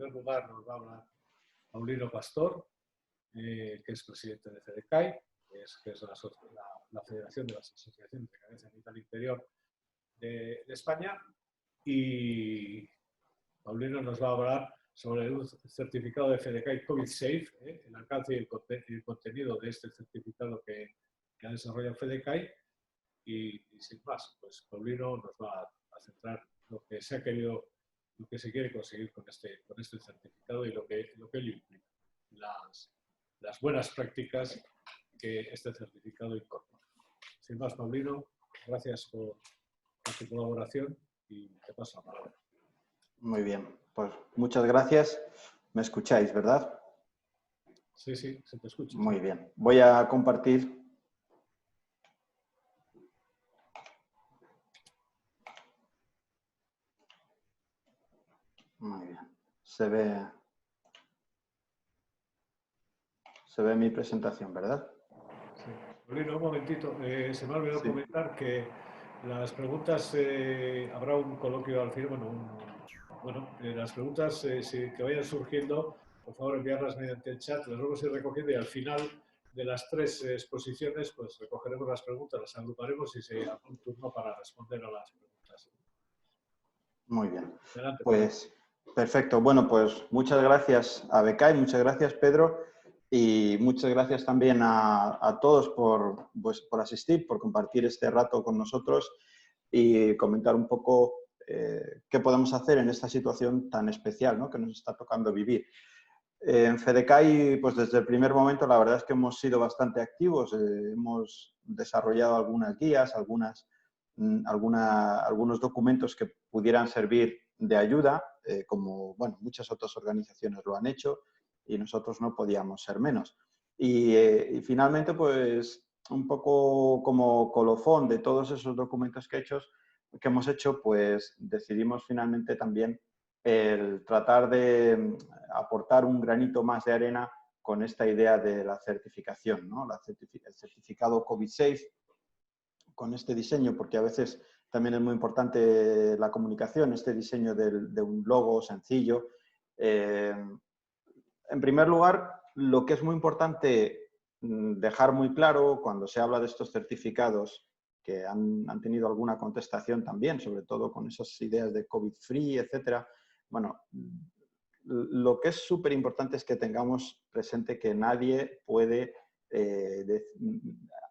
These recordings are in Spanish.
primer lugar nos va a hablar Paulino Pastor, que es presidente de FEDECAI, que es la Federación de las Asociaciones de Cabeza Genital Inferior de España, y Paulino nos va a hablar sobre un certificado de FEDECAI COVID Safe, el alcance y el contenido de este certificado que ha desarrollado FEDECAI, y sin más, pues Paulino nos va a centrar lo que se ha querido, lo que se quiere conseguir con este certificado y lo que ello implica, las buenas prácticas que este certificado incorpora. Sin más, Paulino, gracias por tu colaboración y te paso la palabra. Muy bien, pues muchas gracias. ¿Me escucháis, verdad? Sí, sí, se te escucha. Muy bien. Voy a compartir. Muy bien. Se ve mi presentación, ¿verdad? Sí. Paulino, un momentito. Se me ha olvidado comentar que las preguntas, habrá un coloquio al final, las preguntas que vayan surgiendo, por favor enviarlas mediante el chat, las vamos a ir recogiendo y al final de las 3 exposiciones pues recogeremos las preguntas, las agruparemos y se hará un turno para responder a las preguntas. Muy bien. Adelante, pues perfecto. Bueno, pues muchas gracias a Becai, muchas gracias Pedro y muchas gracias también a todos por asistir, por compartir este rato con nosotros y comentar un poco qué podemos hacer en esta situación tan especial, ¿no?, que nos está tocando vivir. En FEDECAI, pues desde el primer momento, la verdad es que hemos sido bastante activos, hemos desarrollado algunas guías, algunos documentos que pudieran servir de ayuda, como bueno, muchas otras organizaciones lo han hecho y nosotros no podíamos ser menos. Y finalmente, pues un poco como colofón de todos esos documentos que hemos hecho, pues decidimos finalmente también el tratar de aportar un granito más de arena con esta idea de la certificación, ¿no? El certificado COVID Safe, con este diseño, porque a veces también es muy importante la comunicación, este diseño de un logo sencillo. En primer lugar, lo que es muy importante dejar muy claro cuando se habla de estos certificados que han tenido alguna contestación también, sobre todo con esas ideas de COVID-free, etcétera. Bueno, lo que es súper importante es que tengamos presente que nadie puede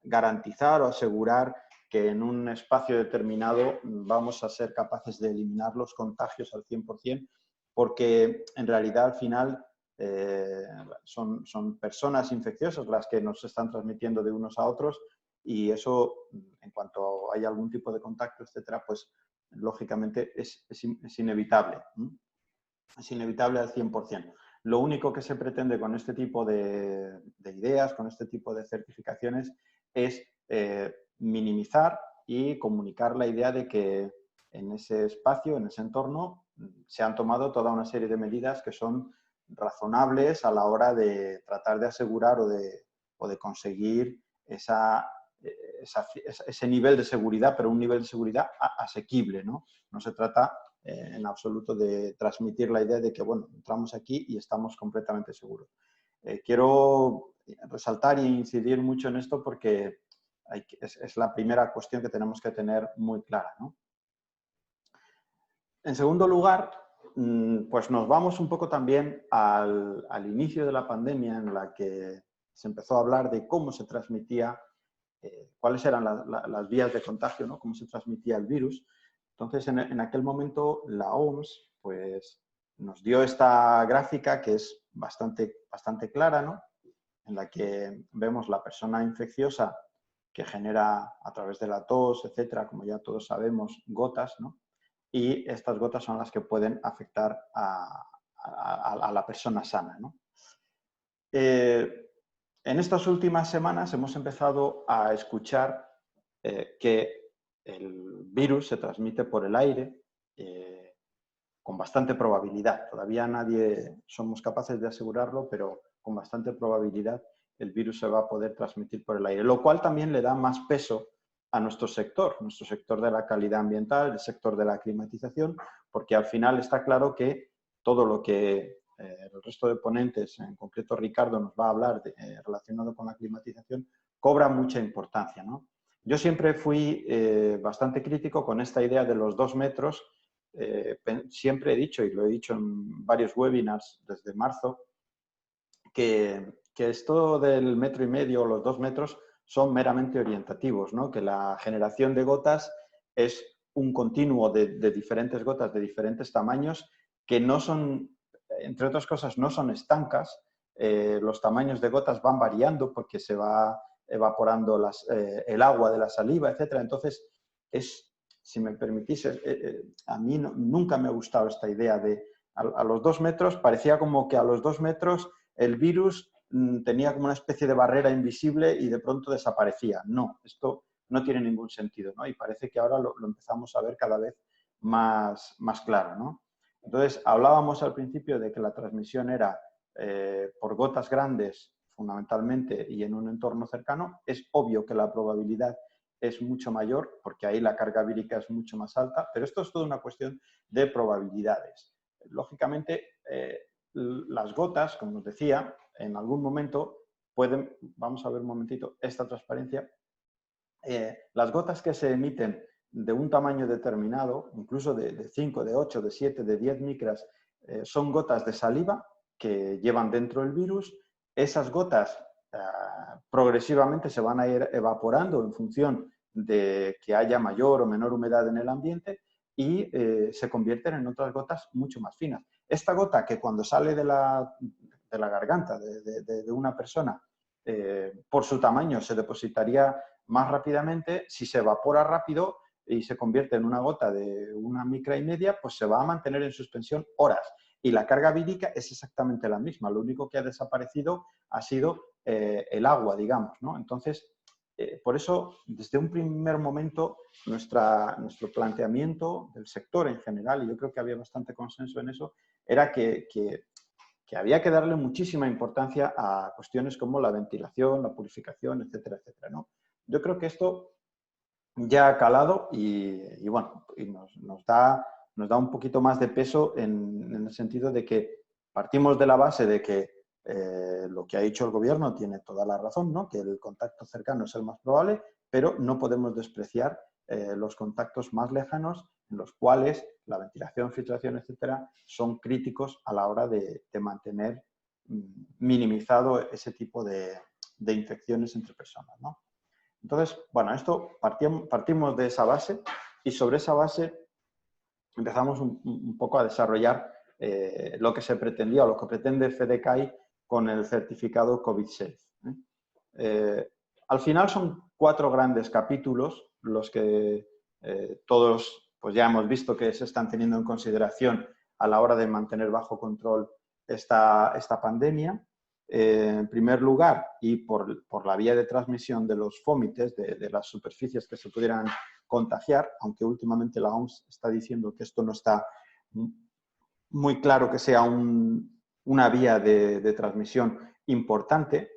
garantizar o asegurar que en un espacio determinado vamos a ser capaces de eliminar los contagios al 100%, porque en realidad al final son personas infecciosas las que nos están transmitiendo de unos a otros y eso, en cuanto hay algún tipo de contacto, etcétera, pues lógicamente es inevitable. Es inevitable al 100%. Lo único que se pretende con este tipo de ideas, con este tipo de certificaciones, es minimizar y comunicar la idea de que en ese espacio, en ese entorno, se han tomado toda una serie de medidas que son razonables a la hora de tratar de asegurar o de conseguir ese nivel de seguridad, pero un nivel de seguridad asequible, ¿no? No se trata en absoluto de transmitir la idea de que, bueno, entramos aquí y estamos completamente seguros. Quiero resaltar e incidir mucho en esto porque es la primera cuestión que tenemos que tener muy clara, ¿no? En segundo lugar, pues nos vamos un poco también al inicio de la pandemia, en la que se empezó a hablar de cómo se transmitía, cuáles eran las vías de contagio, ¿no?, cómo se transmitía el virus. Entonces, en aquel momento, la OMS pues, nos dio esta gráfica que es bastante clara, ¿no?, en la que vemos la persona infecciosa que genera a través de la tos, etcétera, como ya todos sabemos, gotas, ¿no? Y estas gotas son las que pueden afectar a la persona sana, ¿no? En estas últimas semanas hemos empezado a escuchar que el virus se transmite por el aire con bastante probabilidad. Todavía nadie somos capaces de asegurarlo, pero con bastante probabilidad el virus se va a poder transmitir por el aire, lo cual también le da más peso a nuestro sector de la calidad ambiental, el sector de la climatización, porque al final está claro que todo lo que el resto de ponentes, en concreto Ricardo, nos va a hablar relacionado con la climatización, cobra mucha importancia, ¿no? Yo siempre fui bastante crítico con esta idea de los 2 metros. Siempre he dicho, y lo he dicho en varios webinars desde marzo, que esto del 1,5 metros o los 2 metros son meramente orientativos, ¿no? Que la generación de gotas es un continuo de diferentes gotas de diferentes tamaños que no son, entre otras cosas, no son estancas. Los tamaños de gotas van variando porque se va evaporando el agua de la saliva, etc. Entonces, si me permitís, a mí nunca me ha gustado esta idea de a los 2 metros, parecía como que a los 2 metros el virus tenía como una especie de barrera invisible y de pronto desaparecía. No, esto no tiene ningún sentido, ¿no? Y parece que ahora lo empezamos a ver cada vez más claro, ¿no? Entonces, hablábamos al principio de que la transmisión era por gotas grandes, fundamentalmente, y en un entorno cercano. Es obvio que la probabilidad es mucho mayor, porque ahí la carga vírica es mucho más alta, pero esto es toda una cuestión de probabilidades. Lógicamente, las gotas, como os decía, en algún momento pueden, vamos a ver un momentito esta transparencia, las gotas que se emiten de un tamaño determinado, incluso de 5, de 8, de 7, de 10 micras, son gotas de saliva que llevan dentro el virus. Esas gotas progresivamente se van a ir evaporando en función de que haya mayor o menor humedad en el ambiente y se convierten en otras gotas mucho más finas. Esta gota que cuando sale de la garganta de una persona, por su tamaño se depositaría más rápidamente, si se evapora rápido y se convierte en una gota de 1,5 micras, pues se va a mantener en suspensión horas. Y la carga vírica es exactamente la misma. Lo único que ha desaparecido ha sido el agua, digamos, ¿no? Entonces, por eso, desde un primer momento, nuestro planteamiento del sector en general, y yo creo que había bastante consenso en eso, era que había que darle muchísima importancia a cuestiones como la ventilación, la purificación, etcétera, etcétera, ¿no? Yo creo que esto ya ha calado y bueno, y nos da un poquito más de peso en el sentido de que partimos de la base de que lo que ha dicho el gobierno tiene toda la razón, ¿no? Que el contacto cercano es el más probable, pero no podemos despreciar los contactos más lejanos, en los cuales la ventilación, filtración, etcétera, son críticos a la hora de mantener minimizado ese tipo de infecciones entre personas, ¿no? Entonces, bueno, esto partimos de esa base y sobre esa base empezamos un poco a desarrollar lo que se pretendía o lo que pretende FEDECAI con el certificado COVID-Safe. Al final son 4 grandes capítulos los que todos pues ya hemos visto que se están teniendo en consideración a la hora de mantener bajo control esta pandemia. En primer lugar, y por la vía de transmisión de los fómites, de las superficies que se pudieran contagiar, aunque últimamente la OMS está diciendo que esto no está muy claro que sea una vía de transmisión importante.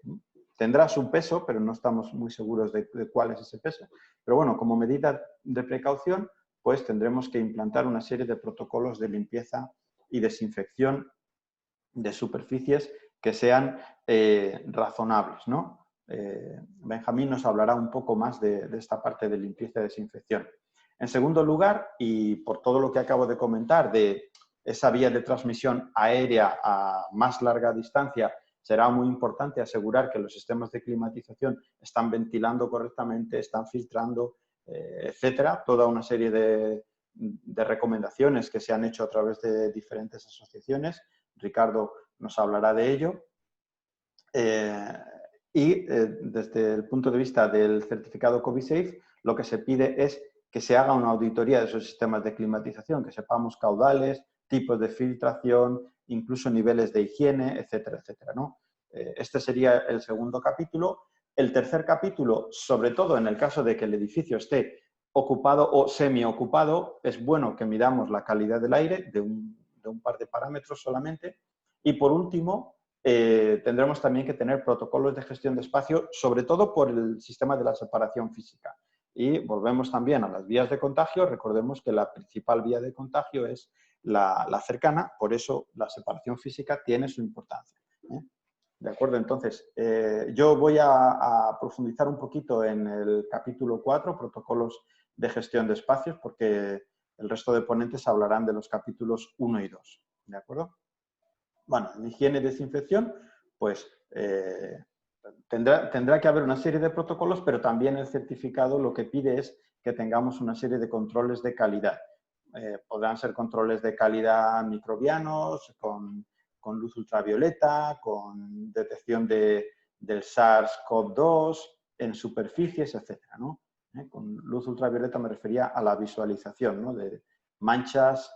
Tendrá su peso, pero no estamos muy seguros de cuál es ese peso. Pero bueno, como medida de precaución, pues tendremos que implantar una serie de protocolos de limpieza y desinfección de superficies que sean razonables, ¿no? Benjamín nos hablará un poco más de esta parte de limpieza y desinfección. En segundo lugar, y por todo lo que acabo de comentar de esa vía de transmisión aérea a más larga distancia, será muy importante asegurar que los sistemas de climatización están ventilando correctamente, están filtrando, etcétera. Toda una serie de recomendaciones que se han hecho a través de diferentes asociaciones. Ricardo nos hablará de ello. Desde el punto de vista del certificado COVID-Safe, lo que se pide es que se haga una auditoría de esos sistemas de climatización, que sepamos caudales, tipos de filtración, incluso niveles de higiene, etcétera, etcétera, ¿no? Este sería el segundo capítulo. El tercer capítulo, sobre todo en el caso de que el edificio esté ocupado o semi-ocupado, es bueno que midamos la calidad del aire de un par de parámetros solamente. Y por último, tendremos también que tener protocolos de gestión de espacio, sobre todo por el sistema de la separación física. Y volvemos también a las vías de contagio. Recordemos que la principal vía de contagio es la cercana, por eso la separación física tiene su importancia. ¿De acuerdo? Entonces, yo voy a profundizar un poquito en el capítulo 4, protocolos de gestión de espacios, porque el resto de ponentes hablarán de los capítulos 1 y 2. ¿De acuerdo? Bueno, en higiene y desinfección, pues tendrá que haber una serie de protocolos, pero también el certificado lo que pide es que tengamos una serie de controles de calidad. Podrán ser controles de calidad microbianos, con luz ultravioleta, con detección del SARS-CoV-2 en superficies, etcétera, ¿no? Con luz ultravioleta me refería a la visualización, ¿no? De manchas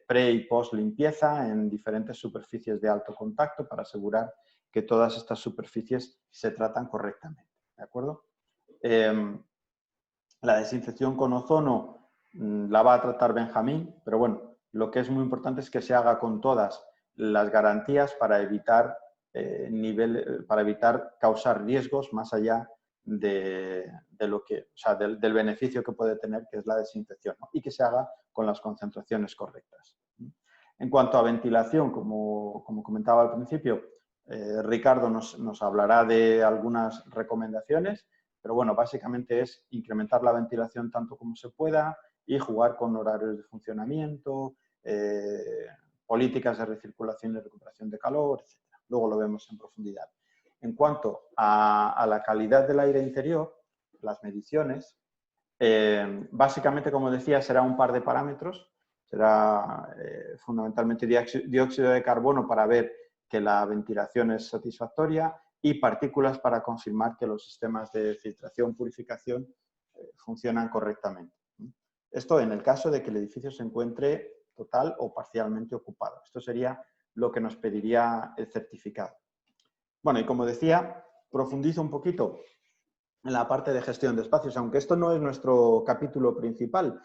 pre y post limpieza en diferentes superficies de alto contacto para asegurar que todas estas superficies se tratan correctamente. ¿De acuerdo? La desinfección con ozono la va a tratar Benjamín, pero bueno, lo que es muy importante es que se haga con todas las garantías para evitar, para evitar causar riesgos más allá de lo que, o sea, del beneficio que puede tener, que es la desinfección, ¿no? Y que se haga con las concentraciones correctas. En cuanto a ventilación, como comentaba al principio, Ricardo nos hablará de algunas recomendaciones, pero bueno, básicamente es incrementar la ventilación tanto como se pueda y jugar con horarios de funcionamiento, políticas de recirculación y recuperación de calor, etc. Luego lo vemos en profundidad. En cuanto a la calidad del aire interior, las mediciones, básicamente, como decía, será un par de parámetros. Será fundamentalmente dióxido de carbono para ver que la ventilación es satisfactoria y partículas para confirmar que los sistemas de filtración, purificación funcionan correctamente. Esto en el caso de que el edificio se encuentre total o parcialmente ocupado. Esto sería lo que nos pediría el certificado. Bueno, y como decía, profundizo un poquito en la parte de gestión de espacios, aunque esto no es nuestro capítulo principal,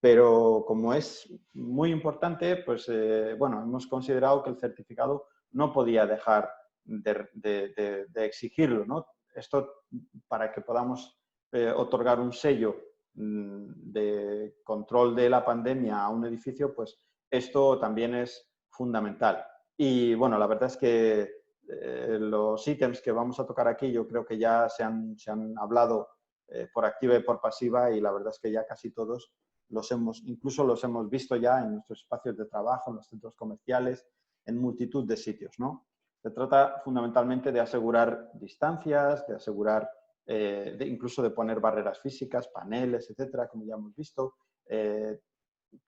pero como es muy importante, pues bueno, hemos considerado que el certificado no podía dejar de exigirlo, ¿no? Esto para que podamos otorgar un sello de control de la pandemia a un edificio, pues esto también es fundamental. Y bueno, la verdad es que los ítems que vamos a tocar aquí yo creo que ya se han hablado por activa y por pasiva, y la verdad es que ya casi todos incluso los hemos visto ya en nuestros espacios de trabajo, en los centros comerciales, en multitud de sitios, ¿no? Se trata fundamentalmente de asegurar distancias, de asegurar, incluso de poner barreras físicas, paneles, etcétera, como ya hemos visto.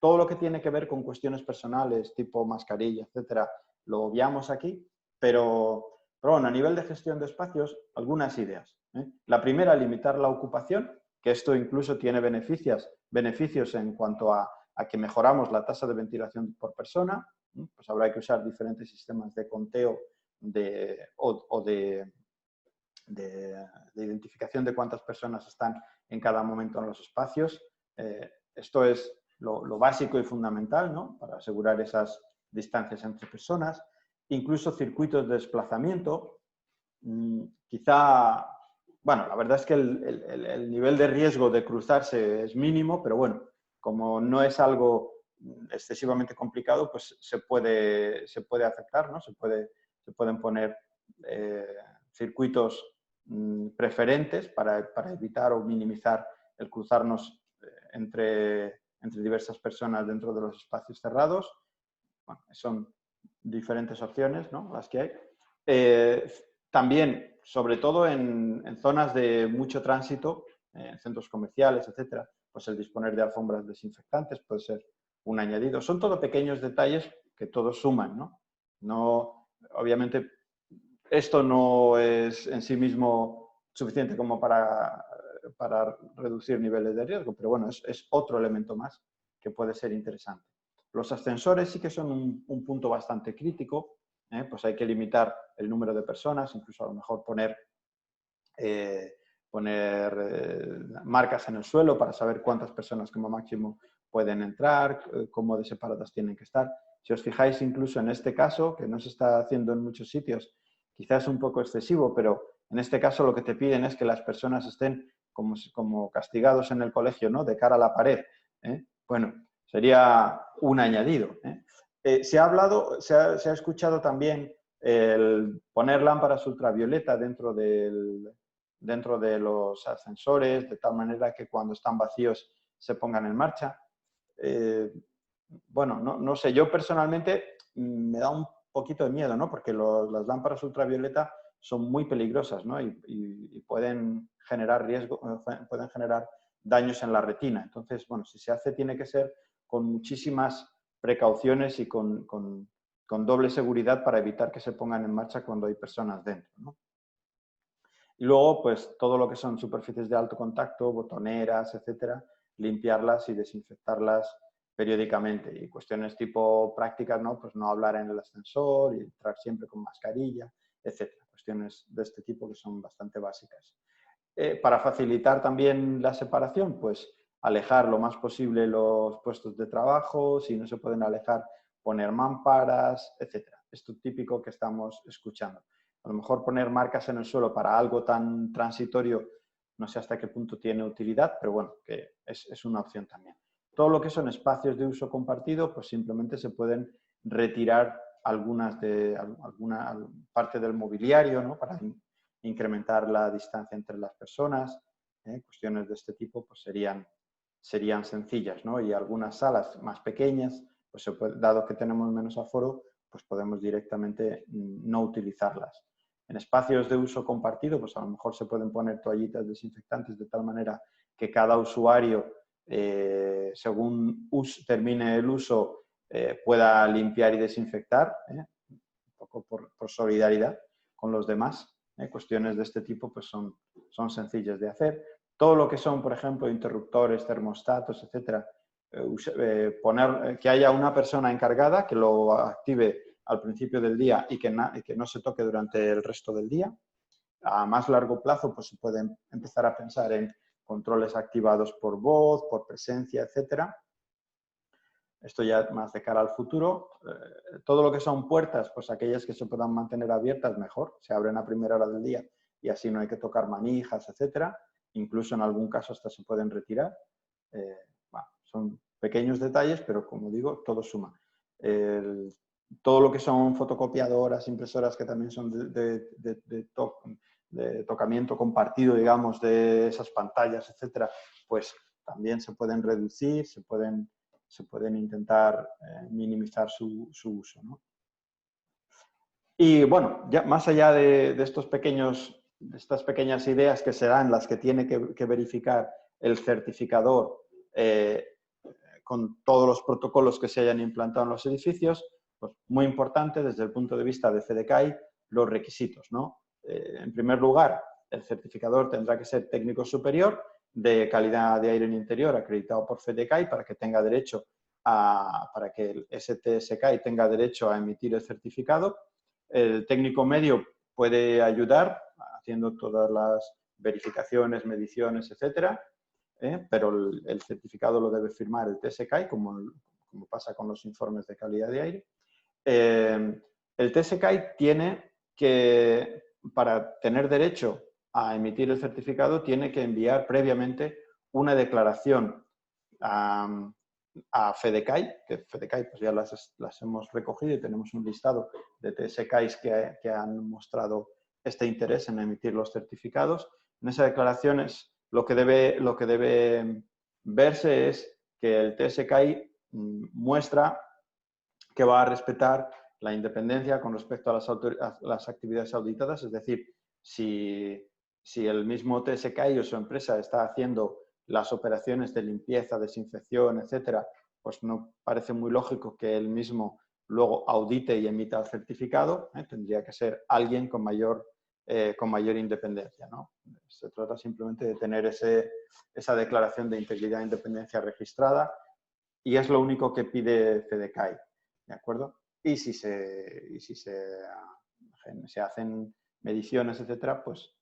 Todo lo que tiene que ver con cuestiones personales, tipo mascarilla, etcétera, lo obviamos aquí, pero bueno, a nivel de gestión de espacios, algunas ideas. La primera, limitar la ocupación, que esto incluso tiene beneficios en cuanto a que mejoramos la tasa de ventilación por persona. Pues habrá que usar diferentes sistemas de conteo o de identificación de cuántas personas están en cada momento en los espacios. Esto es lo básico y fundamental, ¿no? Para asegurar esas distancias entre personas. Incluso circuitos de desplazamiento. Quizá, bueno, la verdad es que el nivel de riesgo de cruzarse es mínimo, pero bueno, como no es algo excesivamente complicado, pues se puede aceptar, ¿no? Se pueden poner circuitos preferentes para evitar o minimizar el cruzarnos entre diversas personas dentro de los espacios cerrados. Bueno, son diferentes opciones, ¿no? Las que hay. También, sobre todo en zonas de mucho tránsito, en centros comerciales, etcétera, pues el disponer de alfombras desinfectantes puede ser un añadido. Son todo pequeños detalles que todos suman, ¿no? No, obviamente, esto no es en sí mismo suficiente como para reducir niveles de riesgo, pero bueno, es otro elemento más que puede ser interesante. Los ascensores sí que son un punto bastante crítico, pues hay que limitar el número de personas, incluso a lo mejor poner marcas en el suelo para saber cuántas personas como máximo pueden entrar, cómo de separadas tienen que estar. Si os fijáis, incluso en este caso, que no se está haciendo en muchos sitios, quizás es un poco excesivo, pero en este caso lo que te piden es que las personas estén como castigados en el colegio, ¿no? De cara a la pared. Bueno, Sería un añadido. Se ha escuchado también el poner lámparas ultravioleta dentro de los ascensores, de tal manera que cuando están vacíos se pongan en marcha. Bueno, no sé, yo personalmente me da un poquito de miedo, ¿no? Porque las lámparas ultravioleta son muy peligrosas, ¿no? Y pueden generar pueden generar daños en la retina. Entonces, bueno, si se hace tiene que ser con muchísimas precauciones y con doble seguridad para evitar que se pongan en marcha cuando hay personas dentro, ¿no? Y luego, pues, todo lo que son superficies de alto contacto, botoneras, etcétera, limpiarlas y desinfectarlas periódicamente. Y cuestiones tipo prácticas, ¿no? Pues no hablar en el ascensor y entrar siempre con mascarilla, etcétera. Cuestiones de este tipo que son bastante básicas. Para facilitar también la separación, pues alejar lo más posible los puestos de trabajo, si no se pueden alejar, poner mamparas, etcétera. Esto típico que estamos escuchando. A lo mejor poner marcas en el suelo para algo tan transitorio, no sé hasta qué punto tiene utilidad, pero bueno, que es una opción también. Todo lo que son espacios de uso compartido, pues simplemente se pueden retirar alguna parte del mobiliario, ¿no? Para incrementar la distancia entre las personas. Cuestiones de este tipo pues serían sencillas, ¿no? Y algunas salas más pequeñas, pues dado que tenemos menos aforo, pues podemos directamente no utilizarlas. En espacios de uso compartido, pues a lo mejor se pueden poner toallitas desinfectantes de tal manera que cada usuario, según termine el uso, pueda limpiar y desinfectar, un poco por solidaridad con los demás. Cuestiones de este tipo pues son sencillas de hacer. Todo lo que son, por ejemplo, interruptores, termostatos, etcétera, que haya una persona encargada que lo active al principio del día y que no se toque durante el resto del día. A más largo plazo, pues se puede empezar a pensar en controles activados por voz, por presencia, etcétera. Esto ya más de cara al futuro. Todo lo que son puertas, pues aquellas que se puedan mantener abiertas, mejor. Se abren a primera hora del día y así no hay que tocar manijas, etcétera. Incluso en algún caso hasta se pueden retirar. Bueno, son pequeños detalles, pero como digo, todo suma. Todo lo que son fotocopiadoras, impresoras que también son de tocamiento compartido, digamos, de esas pantallas, etcétera, pues también se pueden reducir, se pueden intentar minimizar su uso, ¿no? Y bueno, ya más allá de estas pequeñas ideas que serán las que tiene que verificar el certificador con todos los protocolos que se hayan implantado en los edificios, pues muy importante desde el punto de vista de FEDECAI, los requisitos, ¿no? En primer lugar, el certificador tendrá que ser técnico superior de calidad de aire en interior acreditado por FEDECAI para que tenga derecho para que el STSCAI tenga derecho a emitir el certificado. El técnico medio puede ayudar haciendo todas las verificaciones, mediciones, etcétera, pero el certificado lo debe firmar el TSCAI, como pasa con los informes de calidad de aire. El TSCAI tiene que, para tener derecho a emitir el certificado, tiene que enviar previamente una declaración a FEDECAI, que FEDECAI pues ya las hemos recogido y tenemos un listado de TSCAIs que han mostrado este interés en emitir los certificados. En esa declaración lo que debe verse es que el TSCAI muestra que va a respetar la independencia con respecto a las actividades auditadas, es decir, si el mismo TSCAI o su empresa está haciendo las operaciones de limpieza, desinfección, etcétera, pues no parece muy lógico que él mismo luego audite y emita el certificado. Tendría que ser alguien con mayor independencia, ¿no? Se trata simplemente de tener esa declaración de integridad e independencia registrada y es lo único que pide FEDECAI, ¿de acuerdo? Y si se hacen mediciones, etcétera, pues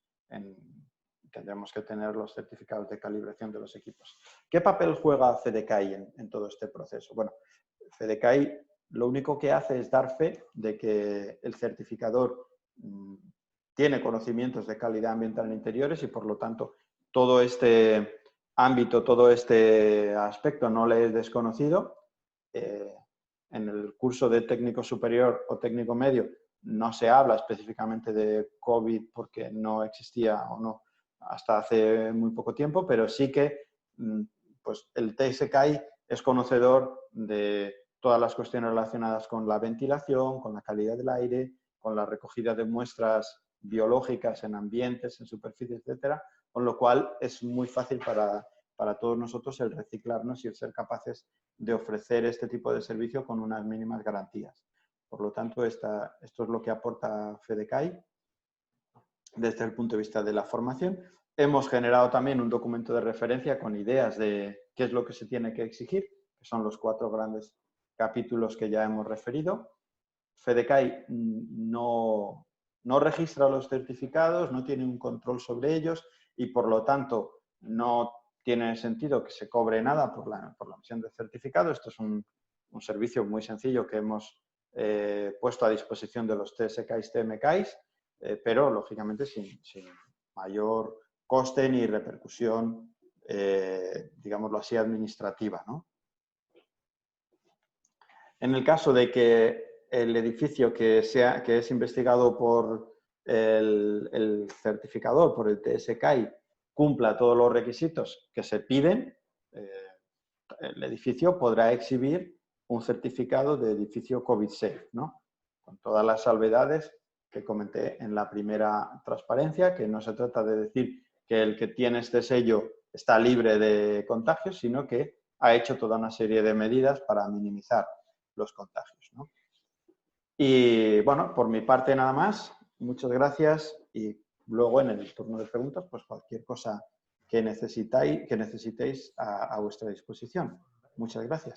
tendremos que tener los certificados de calibración de los equipos. ¿Qué papel juega FEDECAI en todo este proceso? Bueno, FEDECAI lo único que hace es dar fe de que el certificador tiene conocimientos de calidad ambiental en interiores y, por lo tanto, todo este ámbito todo este aspecto no le es desconocido. En el curso de técnico superior o técnico medio no se habla específicamente de COVID porque no existía o no hasta hace muy poco tiempo, pero sí que pues, el TSCAI es conocedor de todas las cuestiones relacionadas con la ventilación, con la calidad del aire, con la recogida de muestras biológicas en ambientes, en superficies, etcétera, con lo cual es muy fácil para todos nosotros el reciclarnos y el ser capaces de ofrecer este tipo de servicio con unas mínimas garantías. Por lo tanto, esto es lo que aporta FEDECAI desde el punto de vista de la formación. Hemos generado también un documento de referencia con ideas de qué es lo que se tiene que exigir, que son los 4 grandes capítulos que ya hemos referido. FEDECAI no registra los certificados, no tiene un control sobre ellos y, por lo tanto, no tiene sentido que se cobre nada por la emisión de certificado. Esto es un servicio muy sencillo que hemos puesto a disposición de los TSCAIs, TMCAIs, pero, lógicamente, sin mayor coste ni repercusión, digámoslo así, administrativa, ¿no? En el caso de que el edificio que es investigado por el certificador, por el TSCAI, cumpla todos los requisitos que se piden, el edificio podrá exhibir un certificado de edificio COVID-safe, ¿no? Con todas las salvedades que comenté en la primera transparencia, que no se trata de decir que el que tiene este sello está libre de contagios, sino que ha hecho toda una serie de medidas para minimizar los contagios, ¿no? Y bueno, por mi parte nada más. Muchas gracias y luego en el turno de preguntas, pues cualquier cosa que necesitéis a vuestra disposición. Muchas gracias.